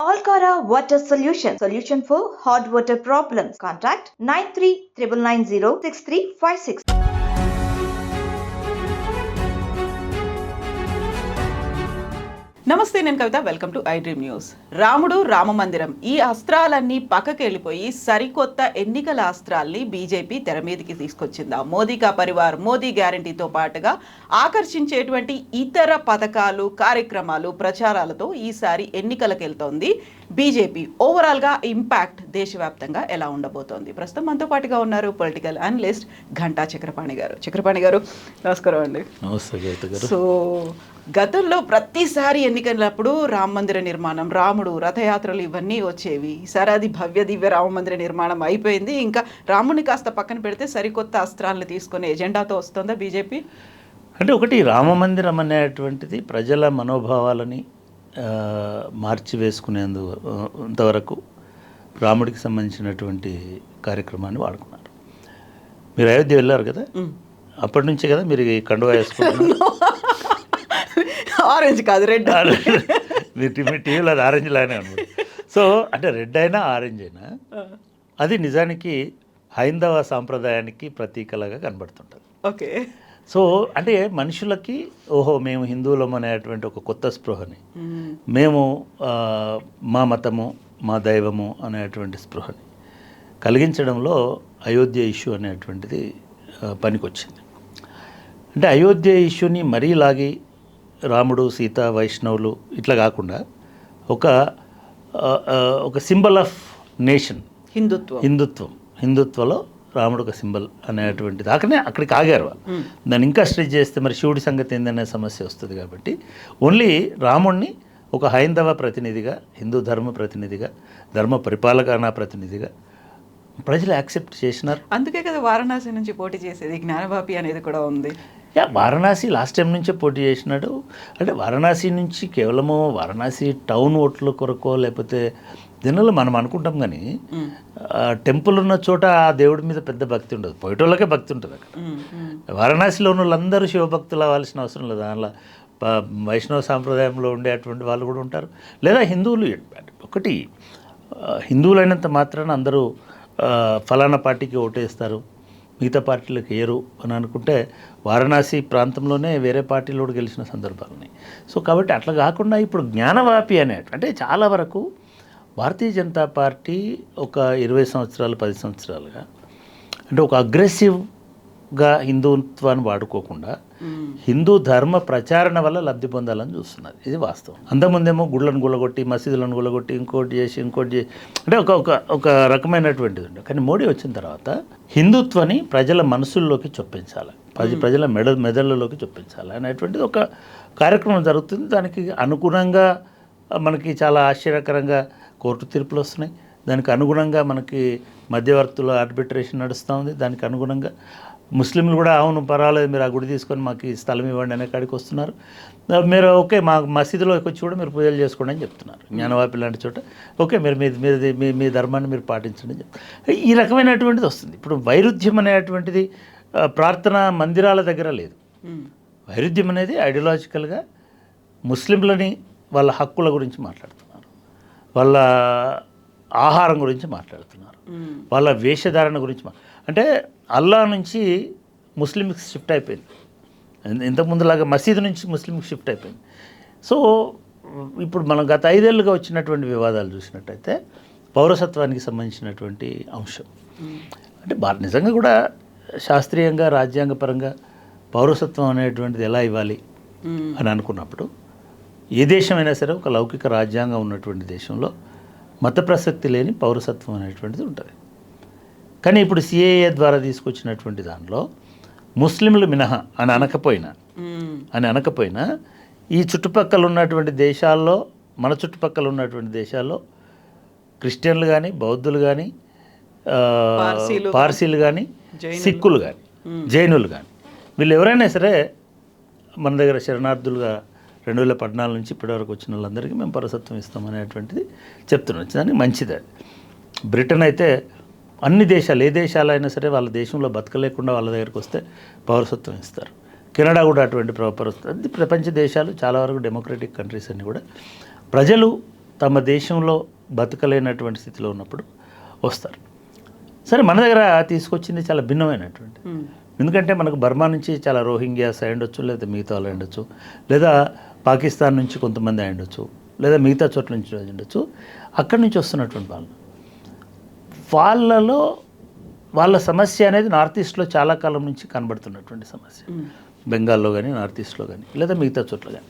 Alcara Water Solution for hot water problems. Contact 9399906356. నమస్తే, నేను Kavitha. Welcome to I dream news. రాముడు రామమందిరం ఈ అస్త్రాలన్నీ పక్కకి వెళ్ళిపోయి సరికొత్త ఎన్నికల అస్త్రాల్ని బీజేపీ తెర మీదకి తీసుకొచ్చిందా? మోదీ కా పరివార్, మోదీ గ్యారంటీతో పాటుగా ఆకర్షించేటువంటి ఇతర పథకాలు, కార్యక్రమాలు, ప్రచారాలతో ఈసారి ఎన్నికలకు వెళ్తోంది బీజేపీ. ఓవరాల్గా ఇంపాక్ట్ దేశవ్యాప్తంగా ఎలా ఉండబోతోంది? ప్రస్తుతం మనతో పాటుగా ఉన్నారు పొలిటికల్ అనలిస్ట్ ఘంటా చక్రపాణి గారు. చక్రపాణి గారు, నమస్కారం అండి. సో గతంలో ప్రతిసారి ఎన్నికలప్పుడు రామ మందిర నిర్మాణం, రాముడు, రథయాత్రలు ఇవన్నీ వచ్చేవి. ఈసారి అది భవ్య దివ్య రామ మందిర నిర్మాణం అయిపోయింది. ఇంకా రాముని కాస్త పక్కన పెడితే సరికొత్త అస్త్రాలను తీసుకునే ఎజెండాతో వస్తుందా బీజేపీ? అంటే ఒకటి, రామ మందిరం అనేటువంటిది ప్రజల మనోభావాలని మార్చివేసుకునేంతవరకు రాముడికి సంబంధించినటువంటి కార్యక్రమాన్ని వాడుకున్నారు. మీరు అయోధ్య వెళ్ళారు కదా, అప్పటి నుంచే కదా మీరు ఈ కండువా వేసుకుంటున్నారు. ఆరెంజ్ కాదు, రెడ్. మీ టీవీలో అది ఆరెంజ్ లానే ఉంది. సో అంటే రెడ్ అయినా ఆరెంజ్ అయినా అది నిజానికి హైందవ సాంప్రదాయానికి ప్రతీకలాగా కనబడుతుంటుంది. ఓకే. సో అంటే మనుషులకి ఓహో మేము హిందువులం అనేటువంటి ఒక కొత్త స్పృహని, మేము మా మతము మా దైవము అనేటువంటి స్పృహని కలిగించడంలో అయోధ్య ఇష్యూ అనేటువంటిది పనికొచ్చింది. అంటే అయోధ్య ఇష్యూని మరీ లాగి రాముడు, సీత, వైష్ణవులు ఇట్లా కాకుండా ఒక సింబల్ ఆఫ్ నేషన్, హిందుత్వలో రాముడు ఒక సింబల్ అనేటువంటిది అక్కడికి ఆగారు వాళ్ళు. దాన్ని ఇంకా స్ట్రెచ్ చేస్తే మరి శివుడి సంగతి ఏందనే సమస్య వస్తుంది. కాబట్టి ఓన్లీ రాముడిని ఒక హైందవ ప్రతినిధిగా, హిందూ ధర్మ ప్రతినిధిగా, ధర్మ పరిపాలనా ప్రతినిధిగా ప్రజలు యాక్సెప్ట్ చేసినారు. అందుకే కదా వారణాసి నుంచి పోటీ చేసేది, జ్ఞానవాపి అనేది కూడా ఉంది. వారణాసి లాస్ట్ టైం నుంచే పోటీ చేసినాడు. అంటే వారణాసి నుంచి కేవలము వారణాసి టౌన్ ఓట్ల కొరకో లేకపోతే జనాలు మనం అనుకుంటాం, కానీ టెంపుల్ ఉన్న చోట ఆ దేవుడి మీద పెద్ద భక్తి ఉండదు. పోయేటోళ్ళకే భక్తి ఉంటుంది అక్కడ. వారణాసిలో ఉన్న వాళ్ళందరూ శివభక్తులు అవ్వాల్సిన అవసరం లేదు. దానిలో వైష్ణవ సాంప్రదాయంలో ఉండేటువంటి వాళ్ళు కూడా ఉంటారు, లేదా హిందువులు. ఒకటి, హిందువులైనంత మాత్రాన అందరూ ఫలానా పార్టీకి ఓటేస్తారు, మిగతా పార్టీలకు వేయరు అని అనుకుంటే వారణాసి ప్రాంతంలోనే వేరే పార్టీలు కూడా గెలిచిన సందర్భాలు ఉన్నాయి. సో కాబట్టి అట్లా కాకుండా ఇప్పుడు జ్ఞానవాపి అంటే చాలా వరకు భారతీయ జనతా పార్టీ ఒక 20 సంవత్సరాలు 10 సంవత్సరాలుగా అంటే ఒక అగ్రెసివ్గా హిందుత్వాన్ని వాడుకోకుండా హిందూ ధర్మ ప్రచారణ వల్ల లబ్ధి పొందాలని చూస్తున్నది. ఇది వాస్తవం. అంతకుముందేమో గుళ్ళను గుల్లగొట్టి, మసీదులను గుల్లగొట్టి, ఇంకోటి చేసి అంటే ఒక రకమైనటువంటిది ఉండే. కానీ మోడీ వచ్చిన తర్వాత హిందుత్వాన్ని ప్రజల మనసుల్లోకి చొప్పించాలి, ప్రజల మెదళ్ళలోకి చొప్పించాలి అనేటువంటిది ఒక కార్యక్రమం జరుగుతుంది. దానికి అనుగుణంగా మనకి చాలా ఆశ్చర్యకరంగా కోర్టు తీర్పులు వస్తున్నాయి. దానికి అనుగుణంగా మనకి మధ్యవర్తుల ఆర్బిట్రేషన్ నడుస్తూ ఉంది. దానికి అనుగుణంగా ముస్లింలు కూడా అవును పర్వాలేదు, మీరు ఆ గుడి తీసుకొని మాకు స్థలం ఇవ్వండి అనే కాడికి వస్తున్నారు. మీరు ఓకే మా మసీదులోకి వచ్చి కూడా మీరు పూజలు చేసుకోండి అని చెప్తున్నారు. జ్ఞానవాపి లాంటి చోట ఓకే మీరు మీ ధర్మాన్ని మీరు పాటించండి అని చెప్తారు. ఈ రకమైనటువంటిది వస్తుంది. ఇప్పుడు వైరుధ్యం అనేటువంటిది ప్రార్థనా మందిరాల దగ్గర లేదు. వైరుధ్యం అనేది ఐడియాలజికల్గా ముస్లింలని వాళ్ళ హక్కుల గురించి మాట్లాడుతున్నారు, వాళ్ళ ఆహారం గురించి మాట్లాడుతున్నారు, వాళ్ళ వేషధారణ గురించి అంటే అల్లా నుంచి ముస్లింకి షిఫ్ట్ అయిపోయింది. ఇంతకుముందులాగా మసీదు నుంచి ముస్లింకి షిఫ్ట్ అయిపోయింది. సో ఇప్పుడు మనం గత 5 ఏళ్ళుగా వచ్చినటువంటి వివాదాలు చూసినట్టయితే పౌరసత్వానికి సంబంధించినటువంటి అంశం అంటే నిజంగా కూడా శాస్త్రీయంగా రాజ్యాంగపరంగా పౌరసత్వం అనేటువంటిది ఎలా ఇవ్వాలి అని అనుకున్నప్పుడు ఏ దేశమైనా సరే ఒక లౌకిక రాజ్యాంగం ఉన్నటువంటి దేశంలో మత ప్రసక్తి లేని పౌరసత్వం అనేటువంటిది ఉంటుంది. కానీ ఇప్పుడు సిఏఏ ద్వారా తీసుకొచ్చినటువంటి దానిలో ముస్లింలు మినహా అని అనకపోయినా ఈ చుట్టుపక్కల ఉన్నటువంటి దేశాల్లో, మన చుట్టుపక్కల ఉన్నటువంటి దేశాల్లో క్రిస్టియన్లు కానీ, బౌద్ధులు కానీ, పార్సీలు కానీ, సిక్కులు కానీ, జైనులు కానీ, వీళ్ళు ఎవరైనా సరే మన దగ్గర శరణార్థులుగా 2014 నుంచి ఇప్పటివరకు వచ్చిన వాళ్ళందరికీ మేము పౌరసత్వం ఇస్తామనేటువంటిది చెప్తున్నాం. దానికి మంచిది. అది బ్రిటన్ అయితే అన్ని దేశాలు, ఏ దేశాలైనా సరే వాళ్ళ దేశంలో బతకలేకుండా వాళ్ళ దగ్గరికి వస్తే పౌరసత్వం ఇస్తారు. కెనడా కూడా అటువంటి పౌరసత్వం. ప్రపంచ దేశాలు చాలా వరకు డెమోక్రటిక్ కంట్రీస్ అన్నీ కూడా ప్రజలు తమ దేశంలో బతకలేనటువంటి స్థితిలో ఉన్నప్పుడు వస్తారు. సరే, మన దగ్గర తీసుకొచ్చింది చాలా భిన్నమైనటువంటి, ఎందుకంటే మనకు బర్మా నుంచి చాలా రోహింగ్యాస్ అయి ఉండొచ్చు, లేదా మిగతా వాళ్ళు అయి ఉండొచ్చు, లేదా పాకిస్తాన్ నుంచి కొంతమంది అయి ఉండొచ్చు, లేదా మిగతా చోట్ల నుంచి ఉండొచ్చు. అక్కడి నుంచి వస్తున్నటువంటి వాళ్ళలో వాళ్ళ సమస్య అనేది నార్త్ ఈస్ట్లో చాలా కాలం నుంచి కనబడుతున్నటువంటి సమస్య, బెంగాల్లో కానీ నార్త్ ఈస్ట్లో కానీ లేదా మిగతా చోట్ల కానీ.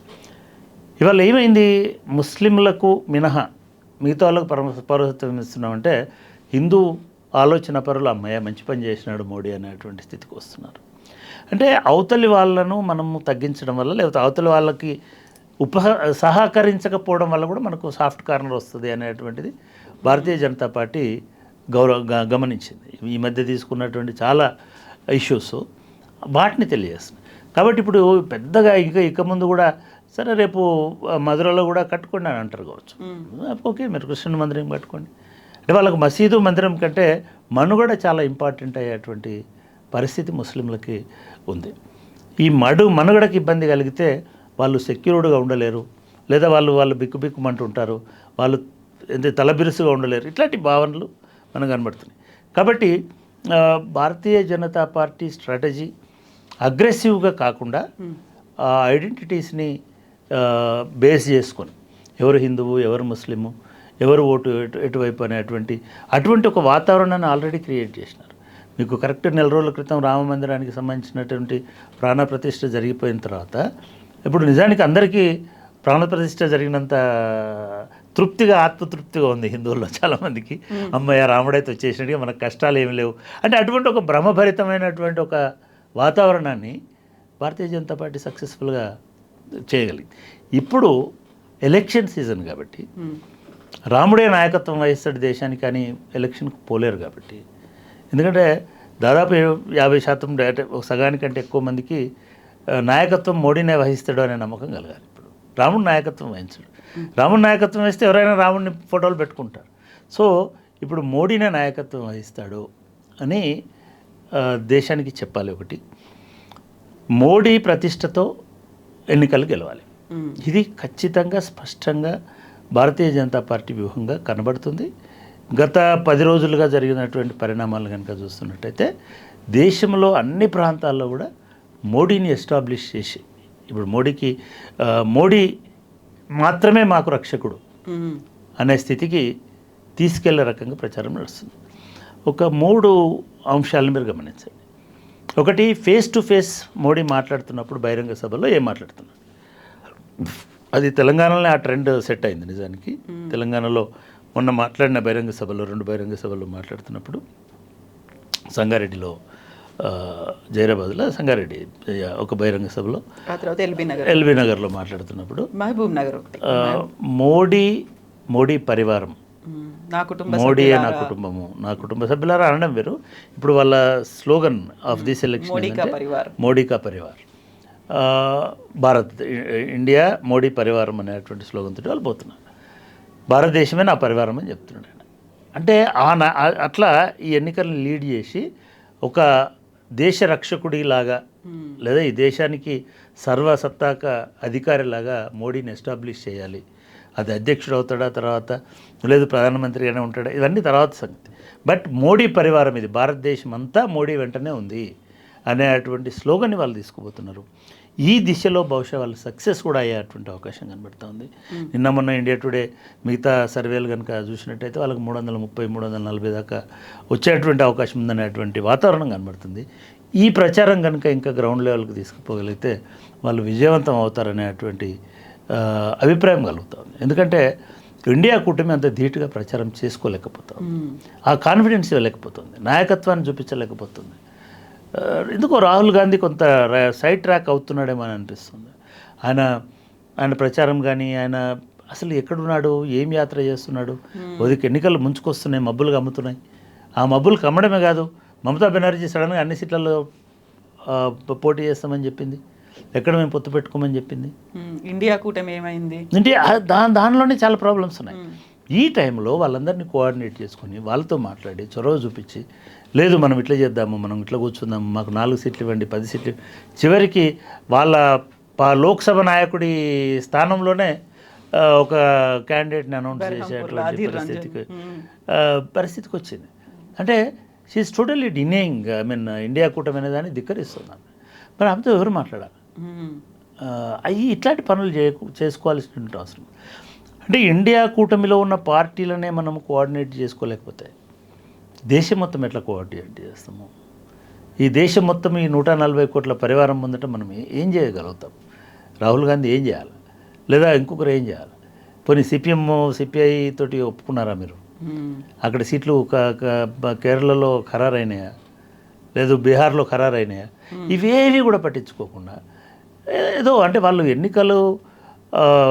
ఇవాళ ఏమైంది, ముస్లింలకు మినహా మిగతా వాళ్ళకు పౌరసత్వం ఇస్తున్నామంటే హిందూ ఆలోచన పరులు అమ్మయ్య మంచి పని చేసినాడు మోడీ అనేటువంటి స్థితికి వస్తున్నారు. అంటే అవతలి వాళ్ళను మనము తగ్గించడం వల్ల, లేకపోతే అవతలి వాళ్ళకి సహకరించకపోవడం వల్ల కూడా మనకు సాఫ్ట్ కార్నర్ వస్తుంది అనేటువంటిది భారతీయ జనతా పార్టీ గమనించింది. ఈ మధ్య తీసుకున్నటువంటి చాలా ఇష్యూస్ వాటిని తెలియజేస్తుంది. కాబట్టి ఇప్పుడు పెద్దగా ఇక ముందు కూడా సరే రేపు మధురలో కూడా కట్టుకోండి అని అంటారు కావచ్చు. ఓకే, మీరు కృష్ణ మందిరం కట్టుకోండి అంటే వాళ్ళకు మసీదు మందిరం కంటే మనుగడ చాలా ఇంపార్టెంట్ అయ్యేటువంటి పరిస్థితి ముస్లింలకి ఉంది. ఈ మనుగడకి ఇబ్బంది కలిగితే వాళ్ళు సెక్యూర్డ్గా ఉండలేరు, లేదా వాళ్ళు బిక్కుమంటుంటారు, వాళ్ళు తలబిరుసుగా ఉండలేరు. ఇట్లాంటి భావనలు మనకు కనబడుతున్నాయి. కాబట్టి భారతీయ జనతా పార్టీ స్ట్రాటజీ అగ్రెసివ్గా కాకుండా ఐడెంటిటీస్ని బేస్ చేసుకొని ఎవరు హిందువు, ఎవరు ముస్లిము, ఎవరు ఓటు ఎటువైపు అటువంటి ఒక వాతావరణాన్ని ఆల్రెడీ క్రియేట్ చేసినారు. మీకు కరెక్ట్ 4 రోజుల క్రితం రామ మందిరానికి సంబంధించినటువంటి ప్రాణప్రతిష్ఠ జరిగిపోయిన తర్వాత ఇప్పుడు నిజానికి అందరికీ ప్రాణప్రతిష్ఠ జరిగినంత తృప్తిగా, ఆత్మతృప్తిగా ఉంది హిందువుల్లో చాలామందికి. అమ్మయ్య రాముడైతే వచ్చేసినట్టుగా మనకు కష్టాలు ఏమి లేవు అంటే అటువంటి ఒక భ్రమభరితమైనటువంటి ఒక వాతావరణాన్ని భారతీయ జనతా పార్టీ సక్సెస్ఫుల్గా చేయగలిగింది. ఇప్పుడు ఎలక్షన్ సీజన్ కాబట్టి రాముడే నాయకత్వం వహిస్తాడు దేశానికి, కానీ ఎలక్షన్కి పోలేరు కాబట్టి, ఎందుకంటే దాదాపు 50% సగానికంటే ఎక్కువ మందికి నాయకత్వం మోడీనే వహిస్తాడు అనే నమ్మకం కలగాలి. ఇప్పుడు రాముడు నాయకత్వం వహించాడు, రాముడు నాయకత్వం వహిస్తే ఎవరైనా రాముడిని ఫోటోలు పెట్టుకుంటారు. సో ఇప్పుడు మోడీనే నాయకత్వం వహిస్తాడు అని దేశానికి చెప్పాలి. ఒకటి, మోడీ ప్రతిష్టతో ఎన్నికలు గెలవాలి. ఇది ఖచ్చితంగా స్పష్టంగా భారతీయ జనతా పార్టీ వ్యూహంగా కనబడుతుంది. గత 10 రోజులుగా జరిగినటువంటి పరిణామాలు కనుక చూస్తున్నట్టయితే దేశంలో అన్ని ప్రాంతాల్లో కూడా మోడీని ఎస్టాబ్లిష్ చేసి, ఇప్పుడు మోడీ మాత్రమే మాకు రక్షకుడు అనే స్థితికి తీసుకెళ్లే రకంగా ప్రచారం నడుస్తుంది. ఒక 3 అంశాలను మీరు గమనించండి. ఒకటి, ఫేస్ టు ఫేస్ మోడీ మాట్లాడుతున్నప్పుడు బహిరంగ సభలో ఏం మాట్లాడుతున్నాడు, అది తెలంగాణలోనే ఆ ట్రెండ్ సెట్ అయింది. నిజానికి తెలంగాణలో మొన్న మాట్లాడిన బహిరంగ సభలో 2 బహిరంగ సభల్లో మాట్లాడుతున్నప్పుడు సంగారెడ్డిలో, జైరాబాద్లో సంగారెడ్డి ఒక బహిరంగ సభలో, ఎల్బీ నగర్లో మాట్లాడుతున్నప్పుడు మహబూబ్ నగర్ మోడీ పరివారం, మోడీయే నా కుటుంబము, నా కుటుంబ సభ్యులారా అనడం వేరు. ఇప్పుడు వాళ్ళ slogan of this election Modi కా పరివార్, ఇండియా మోడీ పరివారం అనేటువంటి స్లోగన్ తోటి వాళ్ళు పోతున్నారు. భారతదేశమే నా పరివారం అని చెప్తున్నాడు. అంటే అట్లా ఈ ఎన్నికలను లీడ్ చేసి ఒక దేశ రక్షకుడిలాగా, లేదా ఈ దేశానికి సర్వసత్తాక అధికారిలాగా మోడీని ఎస్టాబ్లిష్ చేయాలి. అది అధ్యక్షుడు అవుతాడా తర్వాత, లేదు ప్రధానమంత్రిగానే ఉంటాడా, ఇవన్నీ తర్వాత సంగతి. బట్ మోడీ పరివారం, ఇది భారతదేశం అంతా మోడీ వెంటనే ఉంది అనేటువంటి స్లోగన్ని వాళ్ళు తీసుకుపోతున్నారు. ఈ దిశలో బహుశా వాళ్ళు సక్సెస్ కూడా అయ్యేటువంటి అవకాశం కనబడుతూ ఉంది. నిన్న మొన్న ఇండియా టుడే మిగతా సర్వేలు కనుక చూసినట్టయితే వాళ్ళకి 330-340 దాకా వచ్చేటువంటి అవకాశం ఉందనేటువంటి వాతావరణం కనబడుతుంది. ఈ ప్రచారం కనుక ఇంకా గ్రౌండ్ లెవెల్కి తీసుకుపోగలిగితే వాళ్ళు విజయవంతం అవుతారనేటువంటి అభిప్రాయం కలుగుతుంది. ఎందుకంటే ఇండియా కూటమి అంత ధీటుగా ప్రచారం చేసుకోలేకపోతాం, ఆ కాన్ఫిడెన్స్ ఇవ్వలేకపోతుంది, నాయకత్వాన్ని చూపించలేకపోతుంది. ఎందుకో రాహుల్ గాంధీ కొంత సైడ్ ట్రాక్ అవుతున్నాడేమో అని అనిపిస్తుంది. ఆయన ప్రచారం కానీ, ఆయన అసలు ఎక్కడున్నాడు, ఏం యాత్ర చేస్తున్నాడు, ఉదకి ఎన్నికలు ముంచుకొస్తున్నాయి, మబ్బులు కమ్ముతున్నాయి. ఆ మబ్బులు కమ్మడమే కాదు, మమతా బెనర్జీ సడన్గా అన్ని సీట్లలో పోటీ చేస్తామని చెప్పింది, ఎక్కడ మేము పొత్తు పెట్టుకోమని చెప్పింది. ఇండియా కూటమి ఏమైంది, ఇండియా దానిలోనే చాలా ప్రాబ్లమ్స్ ఉన్నాయి. ఈ టైంలో వాళ్ళందరినీ కోఆర్డినేట్ చేసుకొని వాళ్ళతో మాట్లాడి చొరవ చూపించి, లేదు మనం ఇట్లా చేద్దాము, మనం ఇట్లా కూర్చుందాము, మాకు 4 సీట్లు ఇవ్వండి, 10 సీట్లు, చివరికి వాళ్ళ లోక్సభ నాయకుడి స్థానంలోనే ఒక క్యాండిడేట్ని అనౌన్స్ చేసేటువంటి పరిస్థితికి వచ్చింది. అంటే షీఈస్ టోటల్లీ డినేయింగ్ ఇండియా కూటమి అనే దాన్ని ధిక్కరిస్తున్నాను. మరి ఆమెతో ఎవరు మాట్లాడాలి? అవి ఇట్లాంటి పనులు చేసుకోవాల్సిన అవసరం. అంటే ఇండియా కూటమిలో ఉన్న పార్టీలనే మనం కోఆర్డినేట్ చేసుకోలేకపోతే దేశం మొత్తం ఎట్లా కోఆర్డినేట్ చేస్తాము? ఈ దేశం మొత్తం ఈ 140 కోట్ల పరివారం ముందట మనం ఏం చేయగలుగుతాం? రాహుల్ గాంధీ ఏం చేయాలి? లేదా ఇంకొకరు ఏం చేయాలి? పోనీ సిపిఐ తోటి ఒప్పుకున్నారా మీరు? అక్కడ సీట్లు కేరళలో ఖరారైనాయా? లేదు బీహార్లో ఖరారైనాయా? ఇవేవి కూడా పట్టించుకోకుండా ఏదో అంటే వాళ్ళు ఎన్నికలు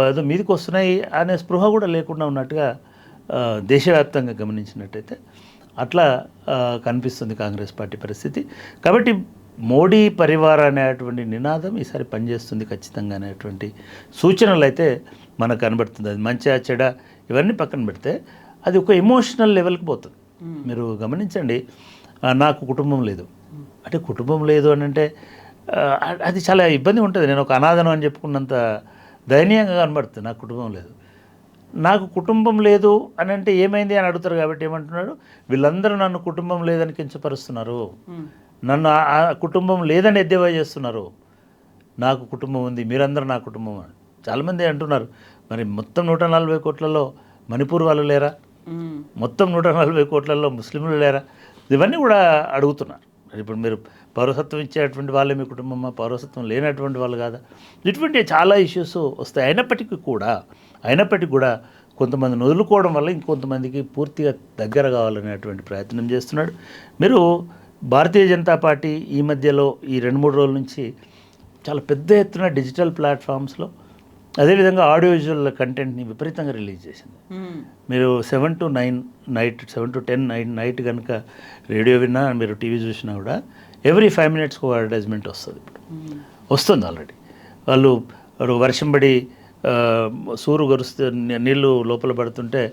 ఏదో మీదికి వస్తున్నాయి అనే స్పృహ కూడా లేకుండా ఉన్నట్టుగా దేశవ్యాప్తంగా గమనించినట్టయితే అట్లా కనిపిస్తుంది కాంగ్రెస్ పార్టీ పరిస్థితి. కాబట్టి మోడీ పరివార అనేటువంటి నినాదం ఈసారి పనిచేస్తుంది ఖచ్చితంగా అనేటువంటి సూచనలు అయితే మనకు కనబడుతుంది. అది మంచిగా చెడ ఇవన్నీ పక్కన పెడితే అది ఒక ఎమోషనల్ లెవెల్కి పోతుంది. మీరు గమనించండి, నాకు కుటుంబం లేదు అంటే కుటుంబం లేదు అని అంటే అది చాలా ఇబ్బంది ఉంటుంది. నేను ఒక అనాథను అని చెప్పుకున్నంత దయనీయంగా కనబడుతుంది. నాకు కుటుంబం లేదు, నాకు కుటుంబం లేదు అని అంటే ఏమైంది అని అడుగుతారు. కాబట్టి ఏమంటున్నాడు, వీళ్ళందరూ నన్ను కుటుంబం లేదని కించపరుస్తున్నారు, నన్ను ఆ కుటుంబం లేదని ఎద్దేవా చేస్తున్నారు. నాకు కుటుంబం ఉంది, మీరందరూ నా కుటుంబం అని చాలామంది అంటున్నారు. మరి మొత్తం 140 కోట్లలో మణిపూర్ వాళ్ళు లేరా? మొత్తం 140 కోట్లలో ముస్లింలు లేరా? ఇవన్నీ కూడా అడుగుతున్నారు. ఇప్పుడు మీరు పౌరసత్వం ఇచ్చేటువంటి వాళ్ళే మీ కుటుంబమా? పౌరసత్వం లేనటువంటి వాళ్ళు కాదా? ఇటువంటి చాలా ఇష్యూస్ వస్తాయి. అయినప్పటికీ కూడా కొంతమందిని వదులుకోవడం వల్ల ఇంకొంతమందికి పూర్తిగా దగ్గర కావాలనేటువంటి ప్రయత్నం చేస్తున్నాడు. మీరు భారతీయ జనతా పార్టీ ఈ మధ్యలో ఈ 2-3 రోజుల నుంచి చాలా పెద్ద ఎత్తున డిజిటల్ ప్లాట్ఫామ్స్లో అదేవిధంగా ఆడియో విజువల్ కంటెంట్ని విపరీతంగా రిలీజ్ చేసింది. మీరు 7 to 9 నైట్ 7 to 10 నైట్ కనుక రేడియో విన్నా, మీరు టీవీ చూసినా కూడా ఎవ్రీ 5 minutes ఒక అడ్వర్టైజ్మెంట్ వస్తుంది. ఇప్పుడు వస్తుంది ఆల్రెడీ. వాళ్ళు వర్షం పడి సూరు గరుస్తూ నీళ్ళు లోపల పడుతుంటే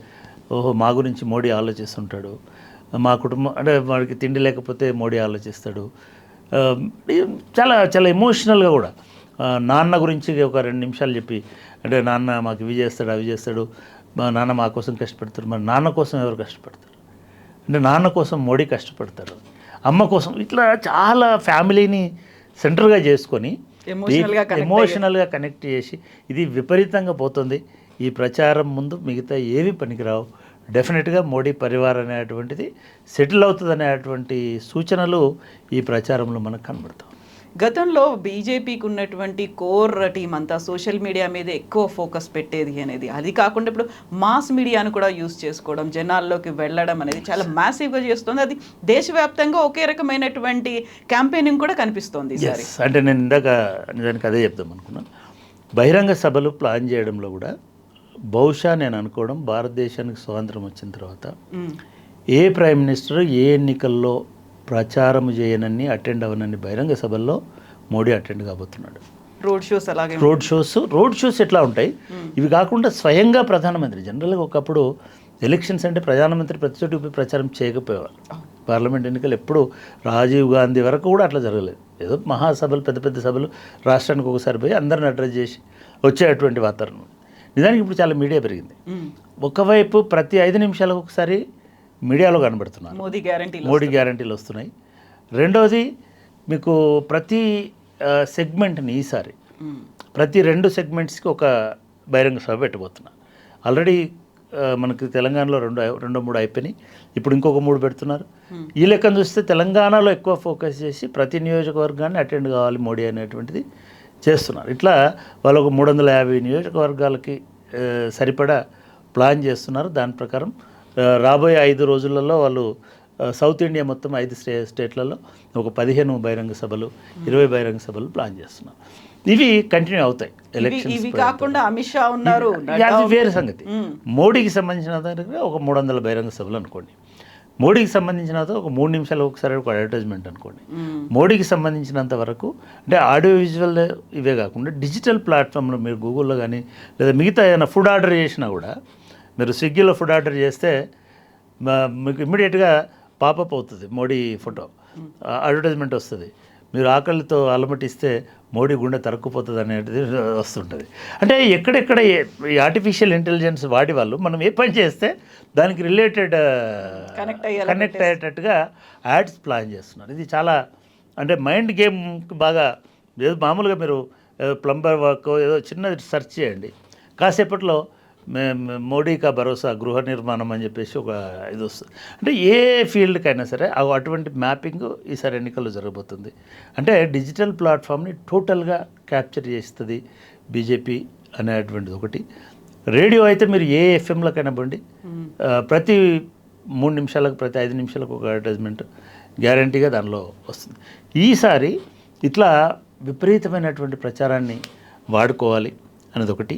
ఓహో మా గురించి మోడీ ఆలోచిస్తుంటాడు, మా కుటుంబం అంటే వాడికి తిండి లేకపోతే మోడీ ఆలోచిస్తాడు. చాలా చాలా ఎమోషనల్గా కూడా నాన్న గురించి ఒక 2 నిమిషాలు చెప్పి, అంటే నాన్న మాకు ఇవి చేస్తాడు అవి చేస్తాడు, మా నాన్న మా కోసం కష్టపడతాడు. మరి నాన్న కోసం ఎవరు కష్టపడతారు? అంటే నాన్న కోసం మోడీ కష్టపడతారు, అమ్మ కోసం. ఇట్లా చాలా ఫ్యామిలీని సెంటర్గా చేసుకొని ఎమోషనల్గా కనెక్ట్ చేసి ఇది విపరీతంగా పోతుంది. ఈ ప్రచారం ముందు మిగతా ఏవి పనికిరావు. డెఫినెట్గా మోడీ పరివారం అనేటువంటిది సెటిల్ అవుతుంది అనేటువంటి సూచనలు ఈ ప్రచారంలో మనకు కనబడతాం. గతంలో బీజేపీకి ఉన్నటువంటి కోర్ టీం అంతా సోషల్ మీడియా మీద ఎక్కువ ఫోకస్ పెట్టేది అనేది, అది కాకుండా ఇప్పుడు మాస్ మీడియాను కూడా యూజ్ చేసుకోవడం, జనాల్లోకి వెళ్ళడం అనేది చాలా మ్యాసివ్గా చేస్తుంది. అది దేశవ్యాప్తంగా ఒకే రకమైనటువంటి క్యాంపెయినింగ్ కూడా కనిపిస్తోంది. అంటే నేను ఇందాక నిజానికి అదే చెప్దాం అనుకున్నాను. బహిరంగ సభలు ప్లాన్ చేయడంలో కూడా బహుశా నేను అనుకోవడం, భారతదేశానికి స్వాతంత్రం వచ్చిన తర్వాత ఏ ప్రైమ్ మినిస్టర్ ఏ ఎన్నికల్లో ప్రచారం చేయనన్ని అటెండ్ అవ్వనన్ని బహిరంగ సభల్లో మోడీ అటెండ్ కాబోతున్నాడు. రోడ్ షోస్ ఎట్లా ఉంటాయి? ఇవి కాకుండా స్వయంగా ప్రధానమంత్రి, జనరల్గా ఒకప్పుడు ఎలక్షన్స్ అంటే ప్రధానమంత్రి ప్రతి చోటు ప్రచారం చేయకపోయేవారు. పార్లమెంట్ ఎన్నికలు ఎప్పుడు రాజీవ్ గాంధీ వరకు కూడా అట్లా జరగలేదు. ఏదో మహాసభలు, పెద్ద పెద్ద సభలు రాష్ట్రానికి ఒకసారి పోయి అందరిని అడ్రస్ చేసి వచ్చేటువంటి వాతావరణం. నిజానికి ఇప్పుడు చాలా మీడియా పెరిగింది. ఒకవైపు ప్రతి 5 నిమిషాలకు ఒకసారి మీడియాలో కనబడుతున్నారు, మోడీ గ్యారంటీలు వస్తున్నాయి. రెండవది మీకు ప్రతి సెగ్మెంట్ని ఈసారి ప్రతి 2 సెగ్మెంట్స్కి ఒక బహిరంగ సభ పెట్టబోతున్నారు. ఆల్రెడీ మనకి తెలంగాణలో 2-3 అయిపోయినాయి. ఇప్పుడు ఇంకొక 3 పెడుతున్నారు. ఈ లెక్కను చూస్తే తెలంగాణలో ఎక్కువ ఫోకస్ చేసి ప్రతి నియోజకవర్గాన్ని అటెండ్ కావాలి మోడీ అనేటువంటిది చేస్తున్నారు. ఇట్లా వాళ్ళు ఒక 350 నియోజకవర్గాలకి సరిపడా ప్లాన్ చేస్తున్నారు. దాని ప్రకారం రాబోయే 5 రోజులలో వాళ్ళు సౌత్ ఇండియా మొత్తం 5 స్టేట్లలో ఒక 15 బహిరంగ సభలు, 20 బహిరంగ సభలు ప్లాన్ చేస్తున్నారు. ఇవి కంటిన్యూ అవుతాయి. ఎలక్షన్స్ కాకుండా అమిత్ షా ఉన్నారు, అది వేరే సంగతి. మోడీకి సంబంధించిన దగ్గర ఒక 300 బహిరంగ సభలు అనుకోండి. మోడీకి సంబంధించినంత ఒక 3 నిమిషాలు ఒకసారి ఒక అడ్వర్టైజ్మెంట్ అనుకోండి. మోడీకి సంబంధించినంత వరకు అంటే ఆడియో విజువల్ ఇవే కాకుండా డిజిటల్ ప్లాట్ఫామ్లో మీరు గూగుల్లో కానీ లేదా మిగతా ఏదైనా ఫుడ్ ఆర్డర్ చేసినా కూడా, మీరు స్విగ్గీలో ఫుడ్ ఆర్డర్ చేస్తే మీకు ఇమ్మీడియట్గా పాపప్ అవుతుంది మోడీ ఫోటో, అడ్వర్టైజ్మెంట్ వస్తుంది. మీరు ఆకలితో అలమటిస్తే మోడీ గుండె తరుక్కుపోతుంది అనేది వస్తుంటుంది. అంటే ఎక్కడెక్కడ ఈ ఆర్టిఫిషియల్ ఇంటెలిజెన్స్ వాడి వాళ్ళు మనం ఏ పని చేస్తే దానికి రిలేటెడ్ కనెక్ట్ అయ్యేటట్టుగా యాడ్స్ ప్లాన్ చేస్తున్నారు. ఇది చాలా అంటే మైండ్ గేమ్కి బాగా ఏదో మామూలుగా మీరు ప్లంబర్ వర్క్ ఏదో చిన్న సెర్చ్ చేయండి, కాసేపట్లో మోడీ కా భరోసా గృహ నిర్మాణం అని చెప్పేసి ఒక ఇది వస్తుంది. అంటే ఏ ఫీల్డ్కైనా సరే అటువంటి మ్యాపింగ్ ఈసారి ఎన్నికల్లో జరగబోతుంది. అంటే డిజిటల్ ప్లాట్ఫామ్ని టోటల్గా క్యాప్చర్ చేస్తుంది బీజేపీ అనేటువంటిది ఒకటి. రేడియో అయితే మీరు ఏ ఎఫ్ఎంలోకైనా బండి ప్రతి 3 నిమిషాలకు ప్రతి 5 నిమిషాలకు ఒక అడ్వర్టైజ్మెంట్ గ్యారంటీగా దానిలో వస్తుంది. ఈసారి ఇట్లా విపరీతమైనటువంటి ప్రచారాన్ని వాడుకోవాలి అనేది ఒకటి.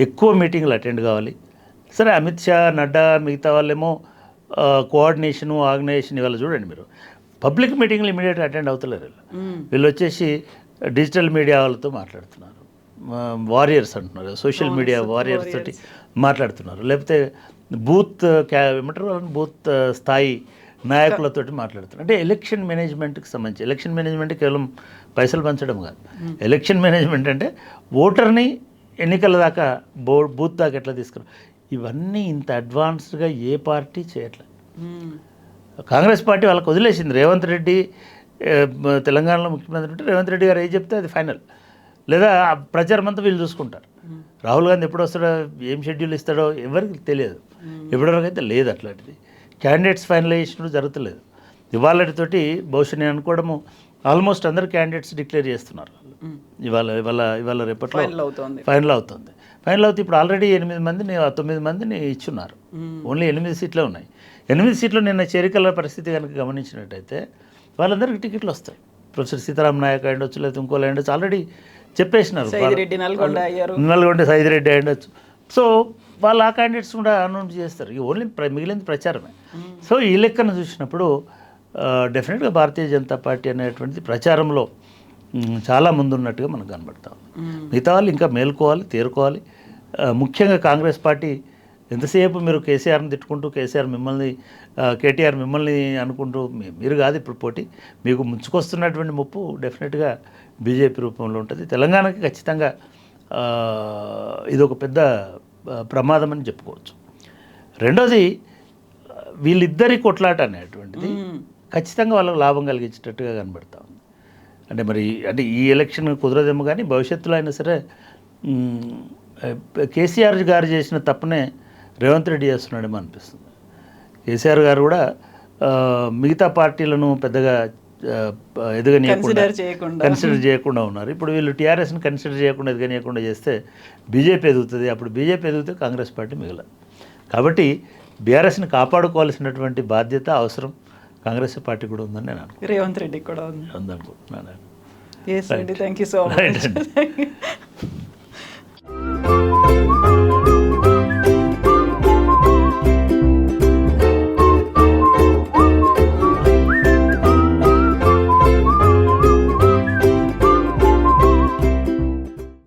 ఎక్కువ మీటింగ్లు అటెండ్ కావాలి. సరే అమిత్ షా, నడ్డా, మిగతా వాళ్ళేమో కోఆర్డినేషను, ఆర్గనైజేషన్ ఇవాళ చూడండి మీరు పబ్లిక్ మీటింగ్లు ఇమీడియట్గా అటెండ్ అవుతలేరు. వీళ్ళు వచ్చేసి డిజిటల్ మీడియా వాళ్ళతో మాట్లాడుతున్నారు, వారియర్స్ అంటున్నారు, సోషల్ మీడియా వారియర్స్ తోటి మాట్లాడుతున్నారు, లేకపోతే బూత్ ఏమంటారు బూత్ స్థాయి నాయకులతోటి మాట్లాడుతున్నారు. అంటే ఎలక్షన్ మేనేజ్మెంట్కి సంబంధించి ఎలక్షన్ మేనేజ్మెంట్ కేవలం పైసలు పంచడం కాదు. ఎలక్షన్ మేనేజ్మెంట్ అంటే ఓటర్ని ఎన్నికల దాకా బూత్ దాకా ఎట్లా తీసుకురా, ఇవన్నీ ఇంత అడ్వాన్స్డ్గా ఏ పార్టీ చేయట్లేదు. కాంగ్రెస్ పార్టీ వాళ్ళకి వదిలేసింది. రేవంత్ రెడ్డి తెలంగాణలో ముఖ్యమంత్రి ఉంటే రేవంత్ రెడ్డి గారు ఏం చెప్తే అది ఫైనల్, లేదా ప్రచారం అంతా వీళ్ళు చూసుకుంటారు. రాహుల్ గాంధీ ఎప్పుడు వస్తాడో, ఏం షెడ్యూల్ ఇస్తాడో ఎవరికి తెలియదు. ఎప్పటివరకు అయితే లేదు అట్లాంటిది. Candidates finalisation జరుగుతలేదు. ఇవాళతోటి బహుశా నేను అనుకోవడము ఆల్మోస్ట్ అందరు క్యాండిడేట్స్ డిక్లేర్ చేస్తున్నారు. ఇవాళ రేపట్లో ఫైనల్ అవుతుంది. ఫైనల్ అవుతే ఇప్పుడు ఆల్రెడీ 9 మందిని ఇచ్చున్నారు. ఓన్లీ 8 సీట్లే ఉన్నాయి. 8 సీట్లు నిన్న చేరికల పరిస్థితి కనుక గమనించినట్టయితే వాళ్ళందరికీ టికెట్లు వస్తాయి. ప్రొఫెసర్ సీతారాం నాయక్ అయ్యొచ్చు, లేదా ఇంకోళ్ళు అయ్యొచ్చు, ఆల్రెడీ చెప్పేసినారు. నల్గొండ సైదిరెడ్డి అయ్యొచ్చు. సో వాళ్ళు ఆ క్యాండిడేట్స్ కూడా అనౌన్స్ చేస్తారు. ఓన్లీ మిగిలింది ప్రచారమే. సో ఈ లెక్కను చూసినప్పుడు డెఫినెట్గా భారతీయ జనతా పార్టీ అనేటువంటిది ప్రచారంలో చాలా ముందున్నట్టుగా మనకు కనబడతాం. మిగతా వాళ్ళు ఇంకా మేల్కోవాలి, తేరుకోవాలి. ముఖ్యంగా కాంగ్రెస్ పార్టీ ఎంతసేపు మీరు కేసీఆర్ని తిట్టుకుంటూ కేటీఆర్ మిమ్మల్ని అనుకుంటూ మీరు కాదు ఇప్పుడు పోటీ, మీకు ముంచుకొస్తున్నటువంటి ముప్పు డెఫినెట్గా బీజేపీ రూపంలో ఉంటుంది. తెలంగాణకి ఖచ్చితంగా ఇది ఒక పెద్ద ప్రమాదం అని చెప్పుకోవచ్చు. రెండోది వీళ్ళిద్దరి కొట్లాట అనేటువంటిది ఖచ్చితంగా వాళ్ళకు లాభం కలిగించేటట్టుగా కనబడతా ఉంది. అంటే ఈ ఎలక్షన్ కుదరదేమో కానీ భవిష్యత్తులో అయినా సరే కేసీఆర్ గారు చేసిన తప్పునే రేవంత్ రెడ్డి చేస్తున్నాడేమో అనిపిస్తుంది. కేసీఆర్ గారు కూడా మిగతా పార్టీలను పెద్దగా కన్సిడర్ చేయకుండా ఉన్నారు. ఇప్పుడు వీళ్ళు టీఆర్ఎస్ని కన్సిడర్ చేయకుండా ఎదగనీయకుండా చేస్తే బీజేపీ ఎదుగుతుంది. అప్పుడు బీజేపీ ఎదిగితే కాంగ్రెస్ పార్టీ మిగలదు. కాబట్టి బీఆర్ఎస్ని కాపాడుకోవాల్సినటువంటి బాధ్యత, అవసరం కాంగ్రెస్ పార్టీ కూడా ఉందని నేను అనుకుంటున్నాను. రేవంత్ రెడ్డికి కూడా ఉందనుకుంటున్నాను. Thank you so much.